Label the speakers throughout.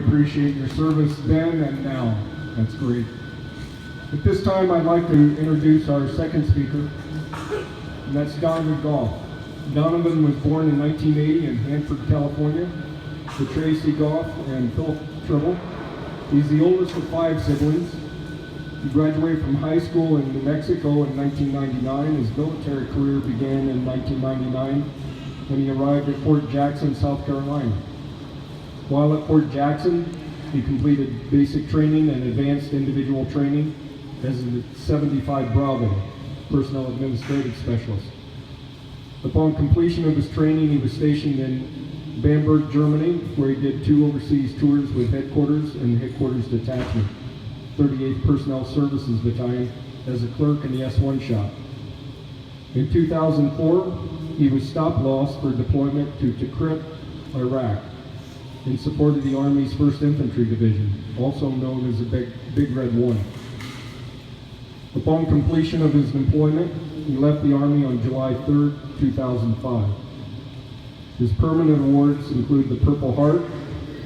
Speaker 1: appreciate your service then and now. That's great. At this time, I'd like to introduce our second speaker, and that's Donavan Goff. Donavan was born in 1980 in Hanford, California, to Tracy Goff and Philip Tribble. He's the oldest of 5 siblings. He graduated from high school in New Mexico in 1999. His military career began in 1999 when he arrived at Fort Jackson, South Carolina. While at Fort Jackson, he completed basic training and advanced individual training as a 75 Bravo Personnel Administrative Specialist. Upon completion of his training, he was stationed in Bamberg, Germany, where he did 2 overseas tours with headquarters and the headquarters detachment, 38th Personnel Services Battalion, as a clerk in the S1 shop. In 2004, he was stop-loss for deployment to Tikrit, Iraq, in support of the Army's 1st Infantry Division, also known as the Big Red 1. Upon completion of his employment, he left the Army on July 3, 2005. His permanent awards include the Purple Heart,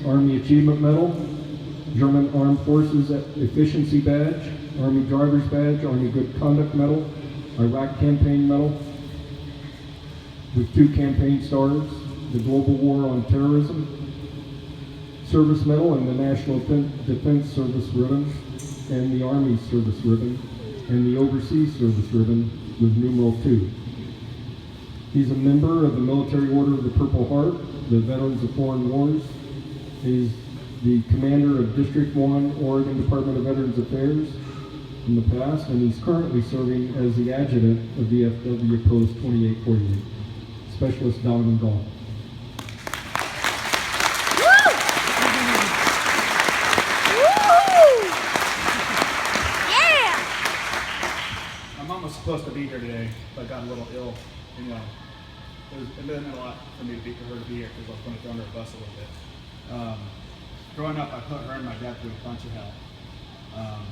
Speaker 1: Army Achievement Medal, German Armed Forces Efficiency Badge, Army Driver's Badge, Army Good Conduct Medal, Iraq Campaign Medal, with 2 campaign stars, the Global War on Terrorism, Service Medal and the National Defense Service Ribbon, and the Army Service Ribbon, and the Overseas Service Ribbon with numeral 2. He's a member of the Military Order of the Purple Heart, the Veterans of Foreign Wars. He's the commander of District 1, Oregon Department of Veterans Affairs in the past, and he's currently serving as the adjutant of VFW Post 2848. Specialist Donavan Goff.
Speaker 2: My mom was supposed to be here today, but got a little ill. You know, it meant a lot for me for her to be here because I was going to throw under a bus a little bit. Growing up, I put her and my dad through a bunch of hell.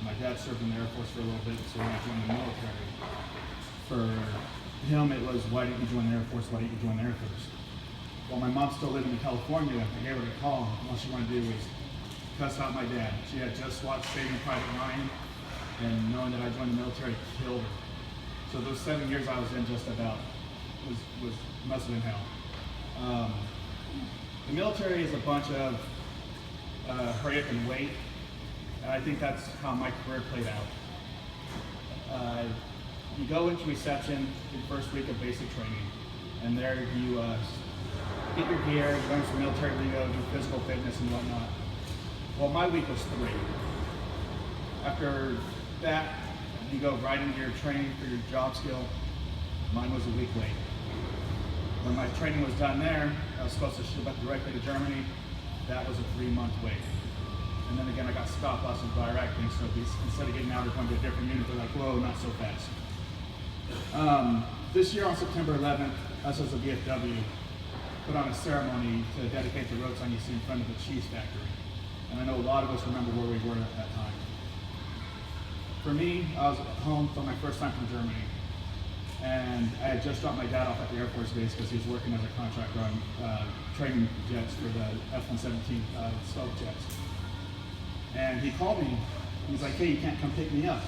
Speaker 2: My dad served in the Air Force for a little bit, so when I joined the military, for him it was, why didn't you join the Air Force? Why didn't you join the Air Force? While my mom's still living in California, I gave her a call, and all she wanted to do was cuss out my dad. She had just watched Saving Private Ryan, and knowing that I joined the military killed her. So those 7 years I was in just about must have been hell. The military is a bunch of hurry up and wait, and I think that's how my career played out. You go into reception the first week of basic training, and there you get your gear, you learn some military lingo, do physical fitness and whatnot. Well, my week was 3. After that, you go right into your training for your job skill. Mine was a week late. When my training was done there, I was supposed to ship up directly to Germany. That was a 3-month wait. And then again, I got stop losses by Iraq things, so instead of getting out or going to a different unit, they're like, whoa, not so fast. This year on September 11th, us as a VFW put on a ceremony to dedicate the road sign you see in front of the cheese factory. And I know a lot of us remember where we were at that time. For me, I was home for my first time from Germany. And I had just dropped my dad off at the Air Force Base because he was working as a contractor on training jets for the F-117 stealth jets. And he called me. He's like, hey, you can't come pick me up.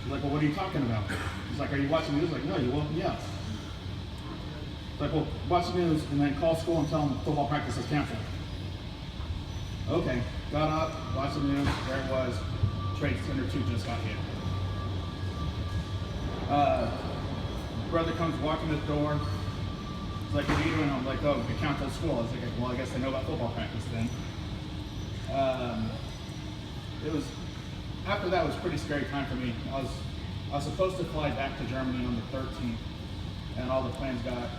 Speaker 2: He's like, well, what are you talking about? He's like, are you watching the news? Like, no, you woke me up. He's like, well, watch the news and then call school and tell them football practice is canceled. Okay, got up, watched the news, there it was. Trade Center 2 just got hit. Brother comes walking to the door. He's like, what are you doing? I'm like, oh, the count at school. I was like, well, I guess they know about football practice then. It was, after that was a pretty scary time for me. I was supposed to fly back to Germany on the 13th, and all the planes got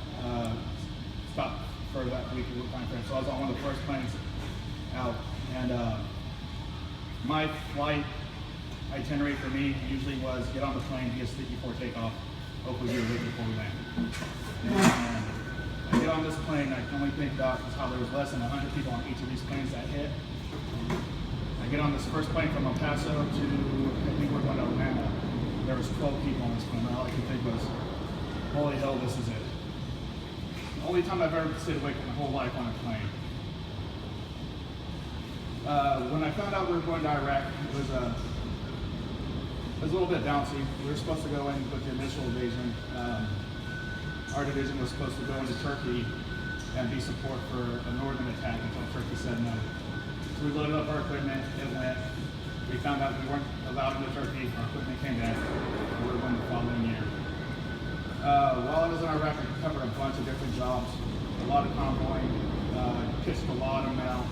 Speaker 2: stopped for that week of time frame. So I was on one of the first planes out, and my flight itinerary for me usually was get on the plane, be asleep before takeoff, hopefully be awake before we land. And I get on this plane, I can only think about is how there was less than 100 people on each of these planes that hit. I get on this first plane from El Paso to, I think we're going to Atlanta. There was 12 people on this plane, and all I could think was, holy hell, this is it. The only time I've ever stayed awake in my whole life on a plane. When I found out we were going to Iraq, it was a little bit bouncy. We were supposed to go in with the initial invasion. Our division was supposed to go into Turkey and be support for a northern attack until Turkey said no. So we loaded up our equipment, it went. We found out we weren't allowed into Turkey, our equipment came back, and we were going the following year. While I was in Iraq, I covered a bunch of different jobs, a lot of convoying, pitched a lot of mail.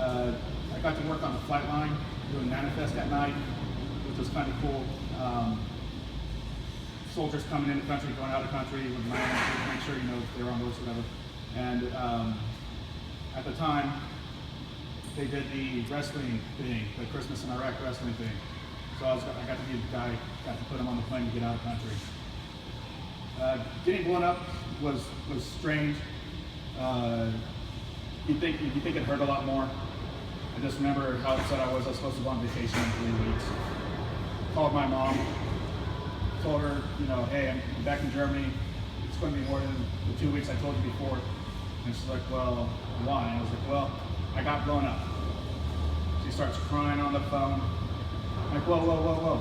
Speaker 2: I got to work on the flight line, doing manifest at night, which was kind of cool. Soldiers coming into the country, going out of the country, would land, make sure you know if they were on roads or whatever. And at the time, they did the wrestling thing, the Christmas in Iraq wrestling thing. So I got to be the guy, got to put him on the plane to get out of the country. Getting blown up was strange. You'd think it hurt a lot more. I just remember how upset I was supposed to go on vacation in 3 weeks. Called my mom, told her, you know, hey, I'm back in Germany. It's going to be more than the 2 weeks I told you before. And she's like, well, why? And I was like, well, I got blown up. She starts crying on the phone. I'm like, whoa, whoa, whoa, whoa.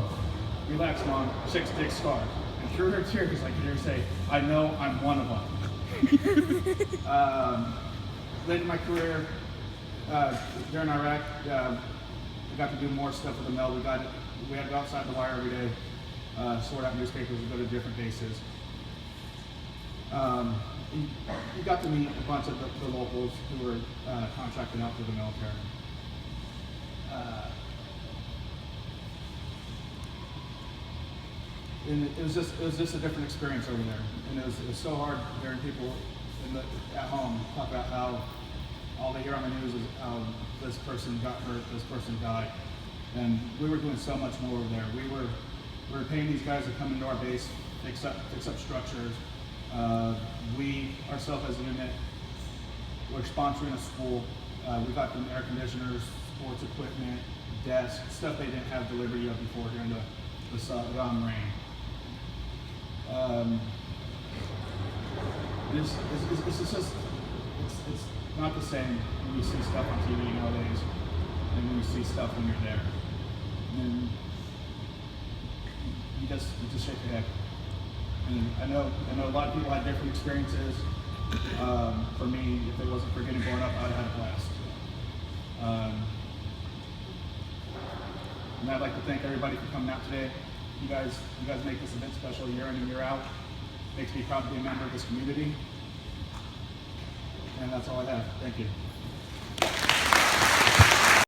Speaker 2: Relax, Mom. Chicks dig scars. And through her tears, I could hear her say, I know I'm one of them. Late in my career, during Iraq, I got to do more stuff with the mail. We had to go outside the wire every day, sort out newspapers, and go to different bases. You got to meet a bunch of the locals who were contracted out to the military. And it was just a different experience over there, and it was so hard hearing people at home talk about how all they hear on the news is how this person got hurt, this person died, and we were doing so much more over there. We were paying these guys to come into our base, fix up structures. We ourselves as a unit were sponsoring a school. We got them air conditioners, sports equipment, desks, stuff they didn't have delivery of before during the Saddam reign. It's not the same when you see stuff on TV nowadays and when you see stuff when you're there. And you just shake your head. And I know a lot of people had different experiences. For me, if it wasn't for getting blown up, I'd have had a blast. And I'd like to thank everybody for coming out today. You guys make this event special year in and year out. Makes me proud to be a member of this community. And that's all I have. Thank you.